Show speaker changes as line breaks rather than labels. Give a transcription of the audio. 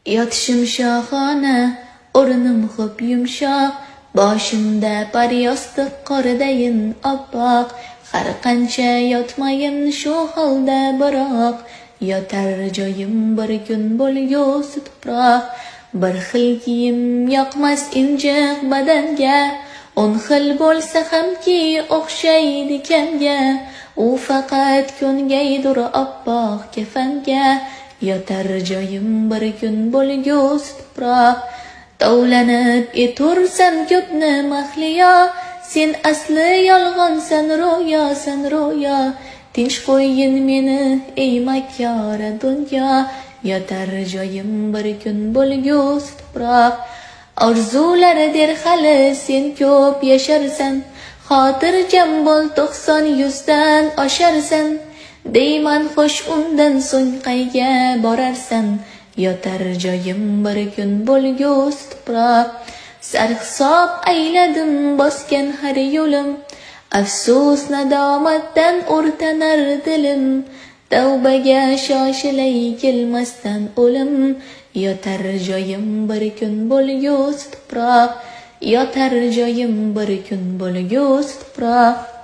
Yotishim shohona, o'rnim xo'p yumshoq, boshimda paryostiq qordayin oppoq. Har qancha yotmayin shu holda biroq, yotar joyim bir kun bo'lgusi tuproq. Bir xil kiyim yoqmas injiq badanga, 10 xil bo'lsa hamki o'xshaydi kanga. U faqat ko'ngaydur oppoq kafanga, yotar joyim bir kun bo'lgusi tuproq. Tovlanib etursan ko'pni mahliyo, sen asli yolg'onsan ro'yo. Tinch qo'yin meni ey makkora dunyo, yotar joyim bir kun bo'lgusi tuproq. Orzular der hali sen ko'p yasharsan, xotirjam bo'l 90-100dan osharsan. Deyman xo'sh undan so'ng qayga borarsan, yotar joyim bir kun bo'lgusi tuproq. Sarhisob ayladim bosgan har yo'lim, afsus nadomatdan o'rtanar dilim. Tavbaga shoshilay kelmasdan o'lim, yotar joyim bir kun bo'lgusi tuproq. Yotar joyim bir kun bo'lgusi tuproq.